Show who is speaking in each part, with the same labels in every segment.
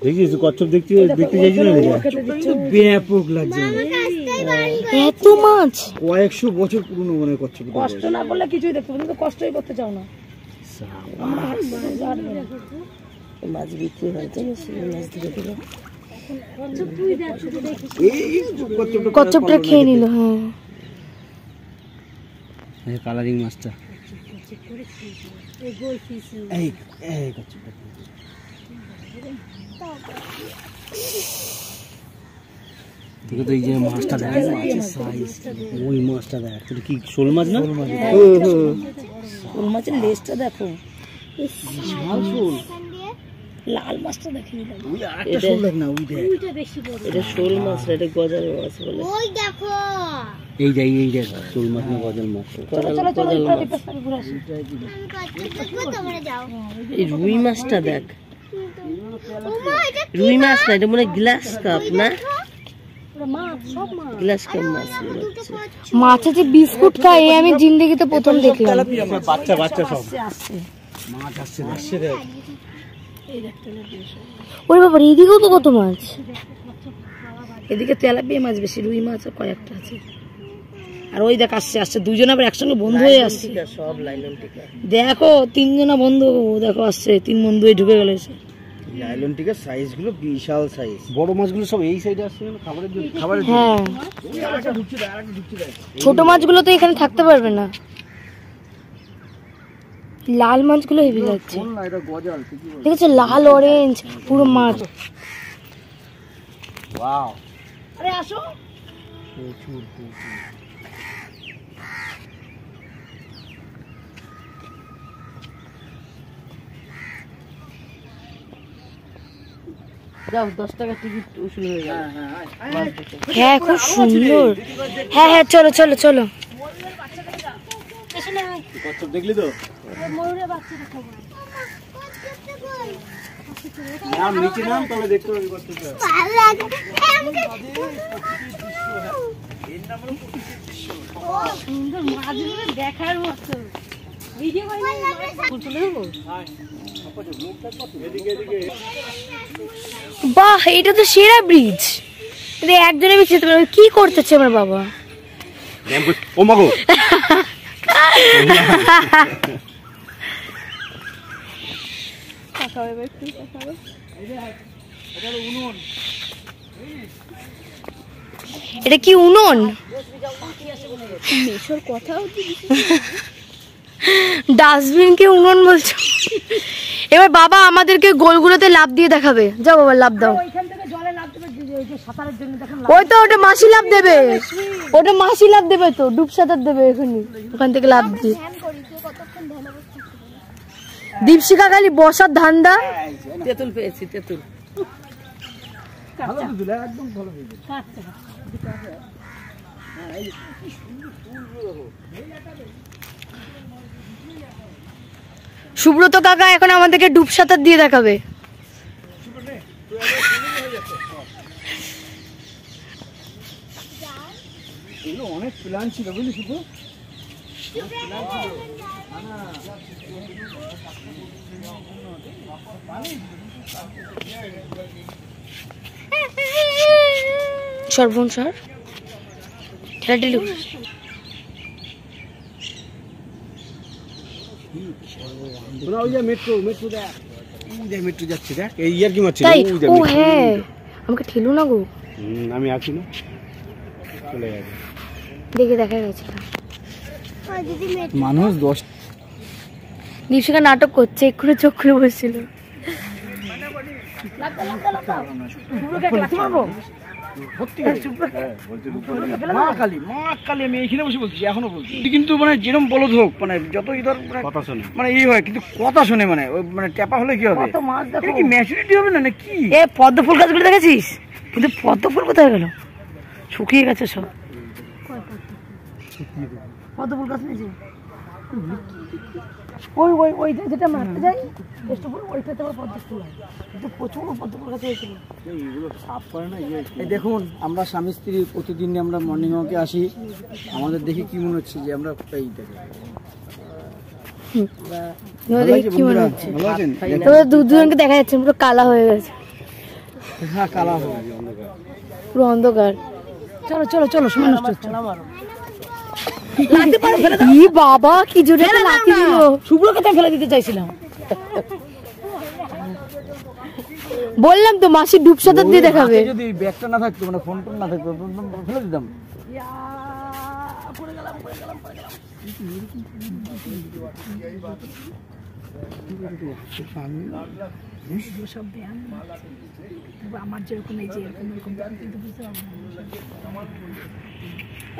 Speaker 1: দেখিস কচ্ছপ দেখতে চাইছি না, ব্যাপক লাগছে।
Speaker 2: এত মাছ
Speaker 1: কয়েকশো বছর পুরনো মনে হয় কচ্ছপ।
Speaker 3: কষ্ট না করলে কিছুই দেখতে পাবো, কিন্তু কষ্টই করতে চাও না।
Speaker 2: মাছ বিক্রি হয়েছে, মাছ ধরে দিল, কচ্ছপটা খেয়ে নিল। হ্যাঁ
Speaker 1: কালারিং মাছটা, তোকে তো এই যে মাছটা দেখ, ওই মাছটা দেখ, তোর কি শোল মাছ না?
Speaker 3: শোল মাছের লেজটা দেখো,
Speaker 2: লাল মাছটা দেখি।
Speaker 3: এটা শোল মাছ, এটা গজাল মাছ বলে।
Speaker 1: এই দেখ শোল মাছ না গজাল মাছ?
Speaker 2: এই রুই মাছটা দেখ, রুই মাছ না, এটা মনে গ্লাস কাপ না, গ্লাস কাপ মাছ। মাছে যে বিস্কুট খায় আমি জিন্দেগিতে প্রথম দেখলাম।
Speaker 1: বাচ্চা বাচ্চা সব মাছ আসছে দেখ।
Speaker 2: ওরে বাবা, এদিকেও তো কত মাছ।
Speaker 3: এদিকে তেলাপিয়া মাছ বেশি, রুই মাছ কয়েকটা আছে। আর ওই দেখ আসছে দুইজন আবার একসঙ্গে বন্ধু হয়ে আসছে সব। লাইলন টিকা দেখো, তিনজনা বন্ধু দেখো আসছে, তিন বন্ধু ঢুকে গেল।
Speaker 1: লাইলন টিকার সাইজ গুলো বিশাল সাইজ, বড় মাছগুলো সব এই সাইডে আসছে খাবারের জন্য।
Speaker 2: হ্যাঁ, ছোট মাছগুলো তো এখানে থাকতে পারবে না, লাল মাছগুলো হেভি লাগছে। দেখেছো, লাল অরেঞ্জ পুরো মাছ।
Speaker 1: ওয়াও,
Speaker 3: আরে আসো। যাও, 10 টাকা টিকিট উসুল হয়ে গেল।
Speaker 2: হ্যাঁ, খুব সুন্দর। হ্যাঁ হ্যাঁ, চলো চলো চলো।
Speaker 1: কচ্ছপ দেখলি তো? নাম নিচে নাম, তাহলে দেখতে পাবি কচ্ছপটা।
Speaker 3: সুন্দর মাছগুলো দেখার মতো। ভিডিও করে
Speaker 2: বাহ, এটা তো সেরা ব্রিজ। এটা একজনে বেশি যেতে পারবে। কি করতেছে আমার বাবা?
Speaker 1: ও মাগো,
Speaker 2: এটা কি উনুন? ডাস্টবিন কে উনুন বলছো? এবার বাবা আমাদেরকে গোলগুলোতে লাফ দিয়ে দেখাবে। যাও বাবা, লাফ দাও। ওই তো ওটা মাসি লাফ দেবে, ওটা মাসি লাফ দেবে তো, ডুব সাঁতার দেবে এখানে, ওখান থেকে লাফ দিয়ে। দীপশিখা খালি বসার ধান্দা।
Speaker 3: তেঁতুল পেয়েছি, তেঁতুল।
Speaker 2: সুব্রত কাকা এখন আমাদেরকে ডুব সাঁতার দিয়ে দেখাবে।
Speaker 1: অনেক প্ল্যান ছিল বুঝলি, শুধু
Speaker 2: সর্বন স্যার খেলাটি
Speaker 1: মেট্রো যাচ্ছে দেখ, এই আর কি মারছে।
Speaker 2: ও হ্যাঁ, আমাকে ঠেলো না গো।
Speaker 1: আমি আছি না, চলে যাবে।
Speaker 2: দেখে দেখা গেছে
Speaker 1: মানুষ 10।
Speaker 2: দীপশিখা নাটক করছে, এক্ষুনি চোখ খুলে বসছিল।
Speaker 1: আমি এইখানে বসে বলছি, এখনো বলছি, কিন্তু মানে যেরকম বলদ হোক, মানে যতই ধর মানে এই হয়, কিন্তু কথা শুনে মানে ওই মানে টেপা হলে কি হবে? কি ম্যাচুরিটি হবে না নাকি?
Speaker 3: এ পদ্ম ফুল গাছগুলো দেখেছিস? কিন্তু পদ্ম ফুল কোথায় গেল? শুকিয়ে গেছে সব। পদ্ম ফুল গাছ নেই, ওই ওই ওই যেটা মারতে যাই ওইটাতে পদ্ম ফুল হয়, কিন্তু প্রচুর পদ্ম ফুল গাছ হয়েছিল।
Speaker 1: এই দেখুন, আমরা স্বামী স্ত্রী প্রতিদিন আমরা মর্নিং ওয়াকে আসি, আমাদের দেখে কি মনে হচ্ছে যে আমরা এই দেখে
Speaker 2: দেখি কি মনে হচ্ছে
Speaker 1: ভালো আছেন?
Speaker 2: তোমাদের দুজনকে দেখা যাচ্ছে পুরো কালা হয়ে গেছে,
Speaker 1: হ্যাঁ কালা হয়ে গেছে,
Speaker 2: পুরো অন্ধকার।
Speaker 3: চলো চলো চলো সময় নষ্ট হচ্ছে।
Speaker 2: ই বাবা কি জোরে একটা লাথি দিল।
Speaker 3: শুভ্রকে তো ফেলে দিতে চাইছিলাম।
Speaker 2: বললাম তো মাসি ডুব সাঁতার দিয়ে দেখাবে।
Speaker 1: হাতে যদি ব্যাগটা না থাকতো মানে ফোন টোন না থাকতো ফেলে দিতাম।
Speaker 3: আমার যেরকম এই যে এরকম এরকম কিন্তু বুঝতে পারবো না।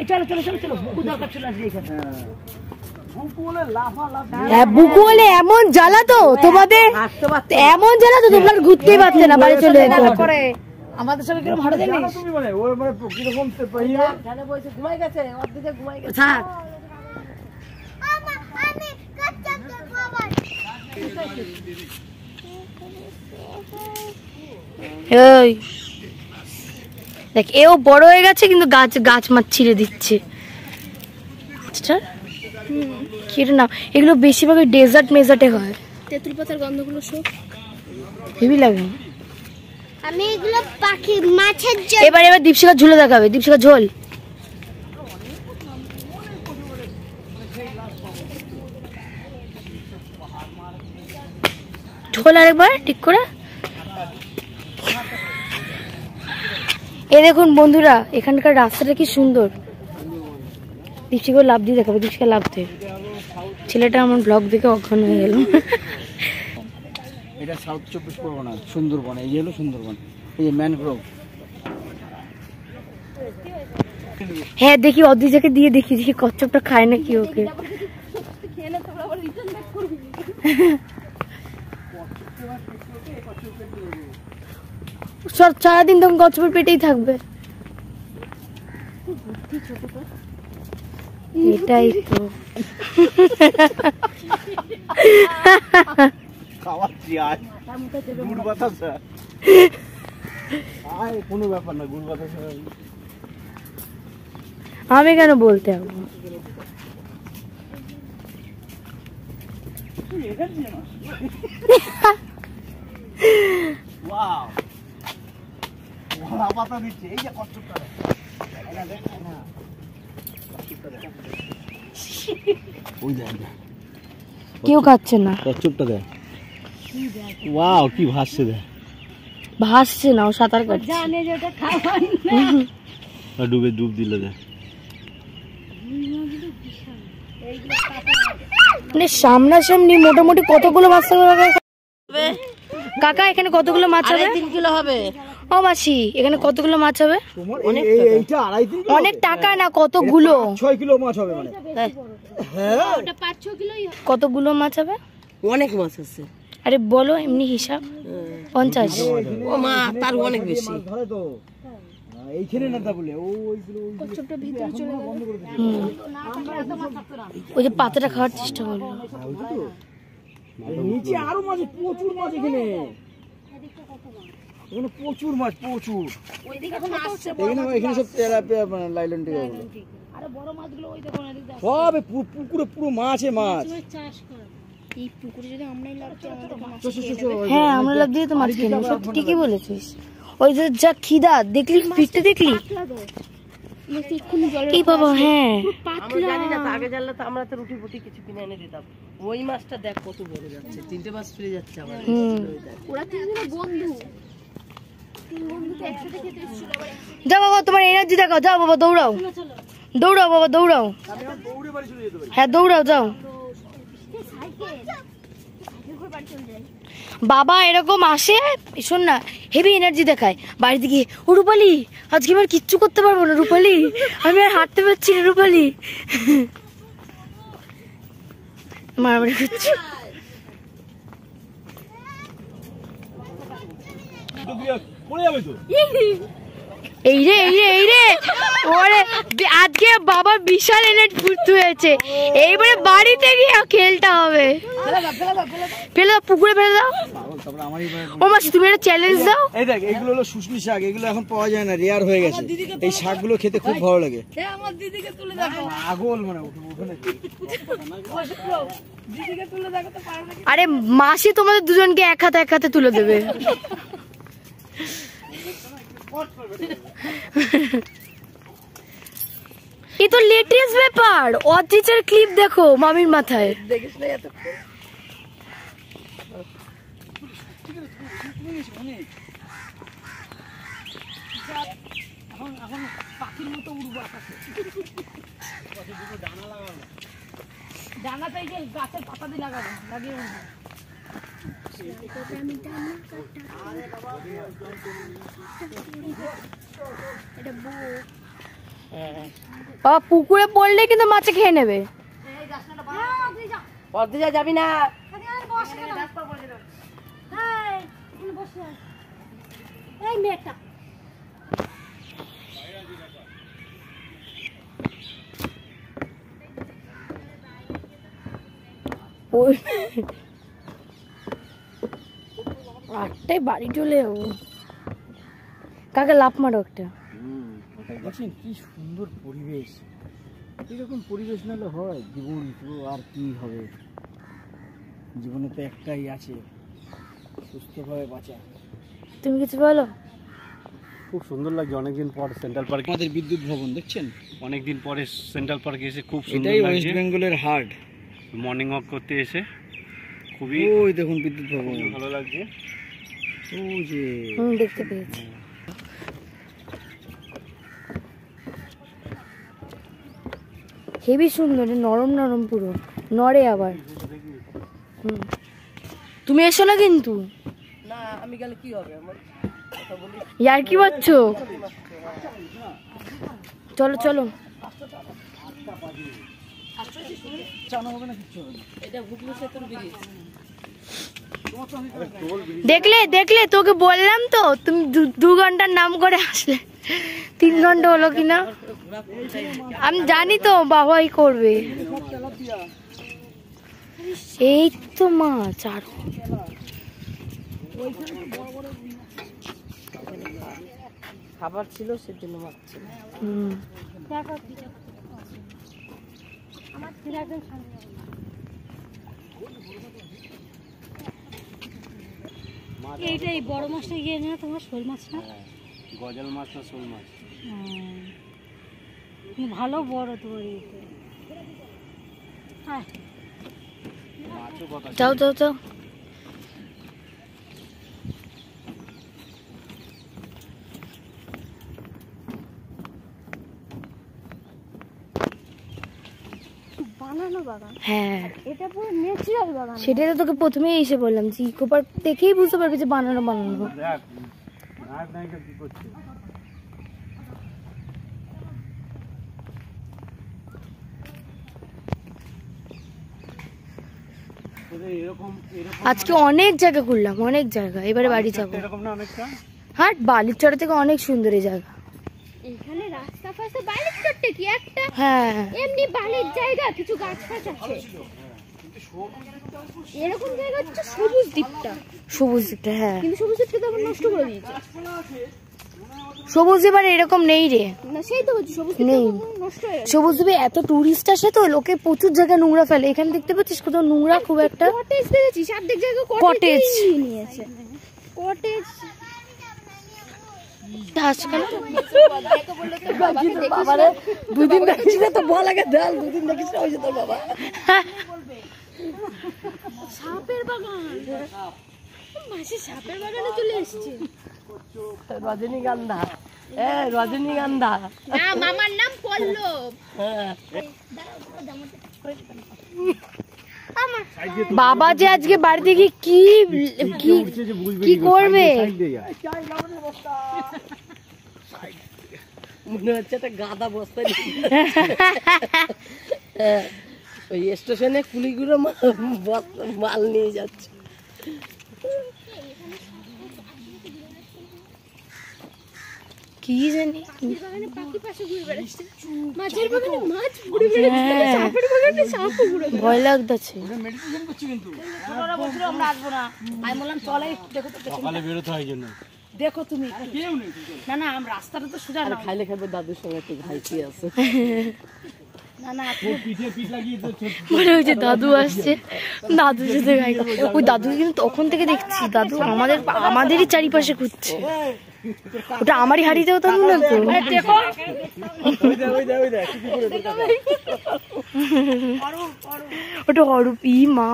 Speaker 3: এই চলো চলো চলো চলো বুকু দরকার চলে আসবে এখানে।
Speaker 2: হ্যাঁ বুকু হলে এমন জ্বালা তো তোমাদের, এমন জ্বালা তো তোমরা ঘুরতেই পারছে না, বাড়ি চলে যেতে
Speaker 3: করে আমাদের সঙ্গে কিরকম হাঁটা জানিস?
Speaker 1: তুমি মানে ওর মানে কিরকম
Speaker 3: ঘুমাই গেছে অর্ধেকে ঘুমাই গেছে। থাক
Speaker 2: এই দেখ এও বড় হয়ে গেছে কিন্তু গাছ গাছ মাছ ছিঁড়ে দিচ্ছে। কি না এগুলো বেশিরভাগ ডেজার্ট মেজার্টে হয়।
Speaker 4: তেঁতুল পাতার গন্ধগুলো সব
Speaker 2: হেভি লাগে।
Speaker 4: আমি এগুলো পাখি মাছের
Speaker 2: এবার এবার দীপশিখা ঝুলে দেখাবে, দীপশিখা ঝোল। ঝোল আরেকবার ঠিক করে। এ দেখুন বন্ধুরা এখানকার রাস্তাটা কি সুন্দর। দীপশিখা লাভ দিয়ে দেখাবে, দীপশিখা লাভ দিয়ে। ছেলেটা আমার ব্লগ দেখে অজ্ঞান হয়ে গেল।
Speaker 1: এটা সাউথ 24 পরগনা সুন্দরবন, এই হলো সুন্দরবন, এই ম্যানগ্রোভ।
Speaker 2: হ্যাঁ দেখি অদ্রিজাকে দিয়ে দেখি দেখি কচ্ছপটা খায় নাকি ওকে। সারাদিন তখন কচ্ছপের পেটেই থাকবে। এটাই তো
Speaker 1: খাওয়াচ্ছি আয় গুড় বাতাসা, আয় কোনো ব্যাপার না, গুড় বাতাসা।
Speaker 2: আমি কেন বলতে হবে?
Speaker 1: ওয়াও ওরা পাতা দিচ্ছে, এই যে কচ্ছপটা ওই দেখ
Speaker 2: কেউ খাচ্ছে না,
Speaker 1: কচ্ছপটা দেখ। ওয়াও কি ভাসছে দেখ,
Speaker 2: ভাসছে না, ও সাঁতার কাটছে।
Speaker 3: জানে যে ওটা খাবার না।
Speaker 1: ডুবে ডুব দিল দেখ।
Speaker 2: মানে সামনাসামনি মোটামুটি কতগুলো মাছ থাকবে কাকা? এখানে কতগুলো মাছ হবে?
Speaker 3: 3 কিলো হবে।
Speaker 2: ও মাসি এখানে কতগুলো মাছ হবে?
Speaker 1: এইটা 2.5 কিলো,
Speaker 2: অনেক টাকা না, কতগুলো?
Speaker 1: 6 কিলো মাছ হবে মানে। হ্যাঁ
Speaker 4: ওটা 5-6 কিলোই হয়।
Speaker 2: কতগুলো মাছ হবে?
Speaker 3: অনেক মাছ আছে।
Speaker 2: আরে বলো এমনি হিসাব। 50।
Speaker 3: ও মা তার অনেক বেশি
Speaker 1: ধরে তো এইখানে না বলে ওইগুলো
Speaker 4: কচ্ছপটা ভিতরে চলে গেল।
Speaker 2: ওই যে পাতাটা খাওয়ার চেষ্টা করলো।
Speaker 1: নিচে আরো মাছ, প্রচুর মাছ এখানে, এখানে প্রচুর মাছ, প্রচুর। এখানে সব তেলাপিয়া মানে লাইলন টিকা,
Speaker 3: আরে বড় মাছগুলো ওই দেখো না দিদা।
Speaker 1: সব পুকুরে পুরো মাছে মাছ।
Speaker 4: চাষ করা এই পুকুরে যদি আমরাই লাগতে আমাদের মাছ
Speaker 2: হ্যাঁ আমরা লাভ দিয়ে তো মাছ কিনবো, সব ঠিকই বলেছিস। ওই যে যা খিদা দেখলি, পিঠটা দেখলি
Speaker 4: এক্ষুনি জলের
Speaker 2: এই বাবা। হ্যাঁ
Speaker 3: আমরা জানি না, আগে জানলে তো আমরা তো রুটি ফুটি কিছু কিনে এনে দিতাম। ওই মাছটা দেখ কত বড় যাচ্ছে, 3টে মাছ ফিরে যাচ্ছে আবার।
Speaker 4: ওরা তিনজনে বন্ধু, 3 বন্ধু তো একসাথে খেতে এসেছিল। আবার
Speaker 2: যাও বাবা তোমার এনার্জি দেখাও, যাও বাবা দৌড়াও, দৌড়াও বাবা দৌড়াও। হ্যাঁ দৌড়াও যাও বাবা। এরকম আসে শোন না, হেভি এনার্জি দেখায়, বাড়িতে গিয়ে ও রূপালি আজকে আমার কিচ্ছু করতে পারবো না, রূপালি আমি আর হাঁটতে পারছি না, রূপালি মারামারি করছি। এই রে এই রে এই রে ওরে আজকে বাবা বিশাল এনার্জি ফুর্তি হয়েছে, এইবারে বাড়িতে গিয়ে খেলতে হবে। ফেলে দাও পুকুরে, ফেলে দাও। ও মাসি তুমি একটা চ্যালেঞ্জ দাও।
Speaker 1: এই দেখ এইগুলো হলো শুষ্নি শাক, এগুলো এখন পাওয়া যায় না, রেয়ার হয়ে গেছে। এই শাকগুলো খেতে খুব ভালো লাগে।
Speaker 3: আমার দিদিকে তুলে দেখো।
Speaker 1: আগল মানে ওখানে
Speaker 2: আরে মাসি তোমাদের দুজনকে এক হাতে তুলে দেবে। এই তো লেটেস্ট ব্যাপার, অদ্রিজের ক্লিপ দেখো মামির মাথায়।
Speaker 3: দেখিস না এত
Speaker 1: এখন পাখির মতো উড়বো আকাশে।
Speaker 3: ডানাতে এই যে গাছের পাতা দিয়ে লাগাবো, লাগিয়ে উঠবো।
Speaker 2: পুকুরে পড়লে কিন্তু মাছে খেয়ে নেবে।
Speaker 3: অদ্রিজা যাবি না।
Speaker 4: এই মেয়েটা
Speaker 2: আটটায় বাড়ি চলে যাবো। কাকে লাফ মারো একটা।
Speaker 1: দেখছেন কি সুন্দর পরিবেশ, এরকম পরিবেশ নাহলে হয় জীবন, তো আর কি হবে। জীবনে তো একটাই আছে, সুস্থভাবে বাঁচা।
Speaker 2: তুমি কিছু বলো।
Speaker 5: খুব সুন্দর লাগছে, অনেকদিন পর সেন্ট্রাল পার্ক,
Speaker 1: আমাদের বিদ্যুৎ ভবন দেখছেন,
Speaker 5: অনেকদিন পরে সেন্ট্রাল পার্কে এসে খুব সুন্দর
Speaker 1: এটাই ওয়েস্ট
Speaker 5: লাগছে।
Speaker 1: বেঙ্গলের হার্ট।
Speaker 5: মর্নিং ওয়াক করতে এসে খুবই
Speaker 1: ওই দেখুন বিদ্যুৎ ভবন,
Speaker 5: ভালো লাগছে।
Speaker 1: ওই যে
Speaker 2: দেখতে পেয়েছি। হেবি সুন্দর, নরম নরম পুরো নড়ে আবার। তুমি এসো না কিন্তু।
Speaker 3: না আমি গেলে কি হবে আমার কথা বলি।
Speaker 2: ইয়ার কি বাচ্চো, চলো চলো।
Speaker 3: এটা হুগলি সেতুর ব্রিজ।
Speaker 2: দেখলে দেখলে তোকে বললাম তো, তুমি 2 ঘন্টার নাম করে আসলে 3 ঘন্টা হলো কিনা। আমি জানি তো বাবাই করবে। এই তো মাছ আর
Speaker 3: খাবার ছিল সেজন্য মাছ ছিল।
Speaker 4: আমার ছেলে একজন সামনে এইটাই বড় মাছটা গিয়ে না তোমার শোল মাছটা,
Speaker 5: গজাল মাছ না শোল মাছ?
Speaker 4: ভালো বড় তোমার ইয়েতে। হ্যাঁ
Speaker 5: মাছও কথা
Speaker 2: যাও যাও যাও।
Speaker 4: বানানো বাগান,
Speaker 2: হ্যাঁ
Speaker 4: এটা পুরো ন্যাচারাল বাগান।
Speaker 2: সেটাই তো তোকে প্রথমেই এসে বললাম যে ইকো পার্ক দেখেই বুঝতে পারবি যে বানানো বানানো।
Speaker 5: দেখ নায়ক নায়িকা কি করছে। এরকম এরকম
Speaker 2: আজকে অনেক জায়গা ঘুরলাম, অনেক জায়গা, এবারে বাড়ি যাবো।
Speaker 5: এরকম না অনেকটা।
Speaker 2: হ্যাঁ বালিচড়া থেকে অনেক সুন্দর এই জায়গা।
Speaker 4: এখানে রাস্তা ফাস্তা বালির চট্টে কি একটা
Speaker 2: হ্যাঁ
Speaker 4: এমনি বালির জায়গা, কিছু গাছ ফাছ আছে। এরকম জায়গা হচ্ছে সবুজ দ্বীপটা,
Speaker 2: সবুজ দ্বীপটা, হ্যাঁ
Speaker 4: কিন্তু সবুজ দ্বীপটা তো আবার নষ্ট করে দিয়েছে।
Speaker 2: সবুজ দ্বীপ আর এরকম নেই রে।
Speaker 4: না সেই তো বলছি সবুজ দ্বীপটা
Speaker 2: নেই।
Speaker 4: নষ্ট হয়ে গেছে।
Speaker 2: সবুজ দ্বীপে এত টুরিস্ট আসে তো, লোকে প্রচুর জায়গায় নোংরা ফেলে। এখানে দেখতে পাচ্ছিস কোথাও নোংরা খুব একটা।
Speaker 4: কটেজ দেখেছিস, অর্ধেক জায়গা
Speaker 2: Cottage।
Speaker 4: কটেজ নিয়েছে। কটেজ
Speaker 3: বাবারে 2 দিন দেখিস না তো বল আগে দেখ, 2 দিন দেখিস না ওই যে তোর বাবা।
Speaker 4: সাপের বাগান, মাসি সাপের বাগানে চলে এসেছে।
Speaker 3: রজনীগন্ধা, রজনীগন্ধা।
Speaker 4: না মামার নাম পল্লব।
Speaker 2: বাবা যে আজকে বাড়িতে গিয়ে কি কি কি করবে।
Speaker 3: মনে হচ্ছে একটা গাদা বস্তা ওই স্টেশনে কুলিগুলো মাল নিয়ে যাচ্ছে।
Speaker 2: কি জানি
Speaker 4: বাগানে পাখি পাশে ঘুরে বেড়াচ্ছে, মাছের বাগানে মাছ ঘুরে বেড়াচ্ছে, সাপের বাগানে সাপ ঘুরে বেড়াচ্ছে।
Speaker 2: ভয় লাগতেছে।
Speaker 1: মেডিটেশন করছি কিন্তু
Speaker 3: ওরা বলছিল আমরা আসবো না, আমি বললাম চলে দেখো তো,
Speaker 5: সকালে বেরোতে হয় জন্য।
Speaker 3: দেখো তুমি।
Speaker 1: কেউ নেই।
Speaker 3: না না আমরা রাস্তাটা তো সোজা না, খাইলে খাবে দাদুর সঙ্গে একটু ঘাইছি আছে।
Speaker 2: মনে হচ্ছে দাদু আসছে, দাদুর সাথে গাইড। ওই দাদুকে কিন্তু তখন থেকে দেখছি, দাদু আমাদেরই চারিপাশে ঘুরছে। ওটা আমারই হাড়িতেও দাদু না তো? ওটা অরূপ। ই মা,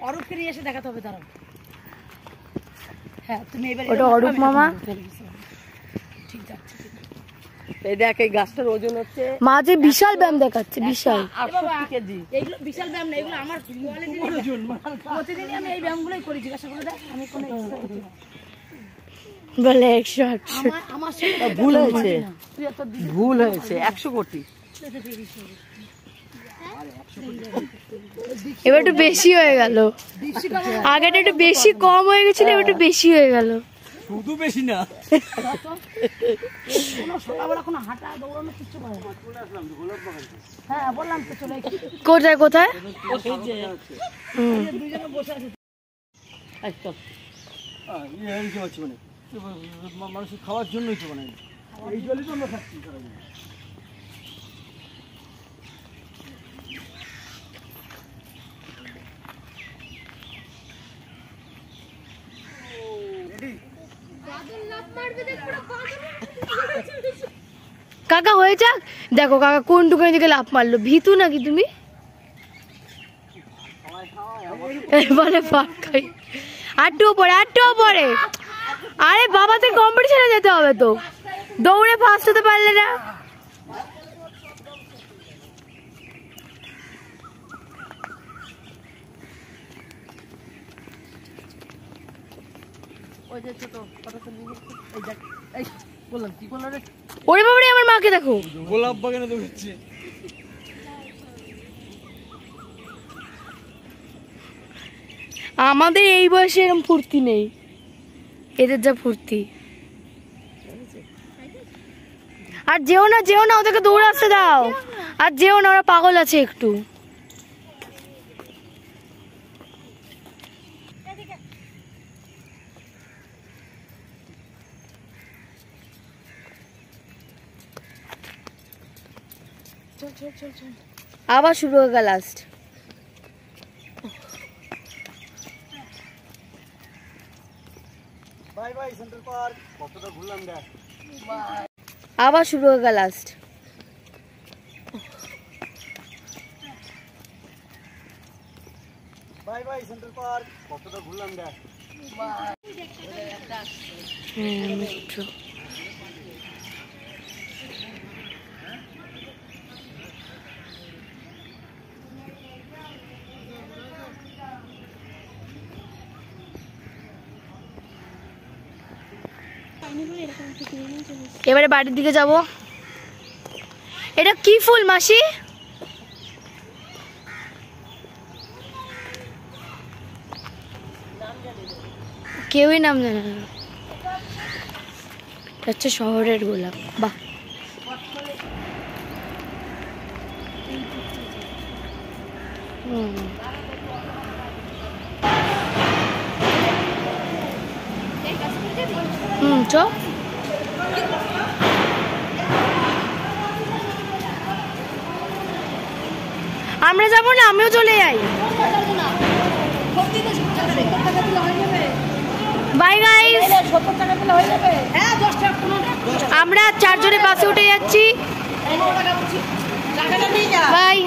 Speaker 3: অরূপকে নিয়ে এসে দেখাতে হবে তারা। হ্যাঁ তুমি এবারে
Speaker 2: ওটা অরূপ মামা।
Speaker 3: এই দেখ এই গাছটার ওজন হচ্ছে
Speaker 2: মাঝে বিশাল ব্যায়াম দেখাচ্ছে, বিশাল।
Speaker 3: 68 কেজি। এইগুলো বিশাল ব্যায়াম না, এগুলো আমার প্রতিদিনই আমি এই ব্যায়ামগুলোই করি। জিজ্ঞাসা করে দেখ, আমি কোনো এক্সট্রা করি না।
Speaker 2: বলে 100
Speaker 3: আমার
Speaker 1: ভুল হয়েছে, ভুল হয়েছে 100 কোটি।
Speaker 2: এবার একটু বেশি হয়ে গেল, আগেটা একটু বেশি কম হয়ে গেছিল, এবার একটু বেশি হয়ে গেল।
Speaker 1: শুধু বেশি না,
Speaker 3: সকালবেলা কোনো হাঁটা দৌড়ানো কিচ্ছু করে না। হ্যাঁ বললাম তো চলে
Speaker 2: কোথায় কোথায়?
Speaker 3: দুইজনে বসে আছে।
Speaker 1: একদম মানে মানুষের খাওয়ার জন্যই তো মানে এই জলই তো আমরা খাচ্ছি সারাদিন।
Speaker 2: কাকা হয়ে যাক, দেখো কাকা কোন দোকানে দিকে লাফ মারলো। ভীতু নাকি তুমি? এবারে পাক খাই, আটটুও পরে। আরে বাবাতে কম্পিটিশনে যেতে হবে তো, দৌড়ে ফার্স্ট হতে পারলে না। ওরে বাবারে, আমার মাকে দেখো,
Speaker 1: গোলাপ বাগানে দৌড়াচ্ছে।
Speaker 2: আমাদের এই বয়সে এরকম ফুর্তি নেই, এদের যা ফুর্তি। আর যেও না, ওদেরকে দৌড়ে আসতে দাও। আর যেও না, ওরা পাগল আছে একটু। আবার শুরু হয়ে গেল last.
Speaker 1: Bye bye central park, কতটা ঘুরলাম দেখ।
Speaker 2: আবার শুরু হয়ে গেল last.
Speaker 1: Bye bye central park, কতটা ঘুরলাম দেখ।
Speaker 2: মেট্রো। এবারে বাড়ির দিকে যাব। এটা কি ফুল মাসি? কেউই নাম জানে না। এটা হচ্ছে শহরের গোলাপ। বাহ, চ। আমরা যাবো না, আমিও চলে যাই। বাই গাইস, আমরা 4 জনে বাসে উঠে যাচ্ছি। বাই।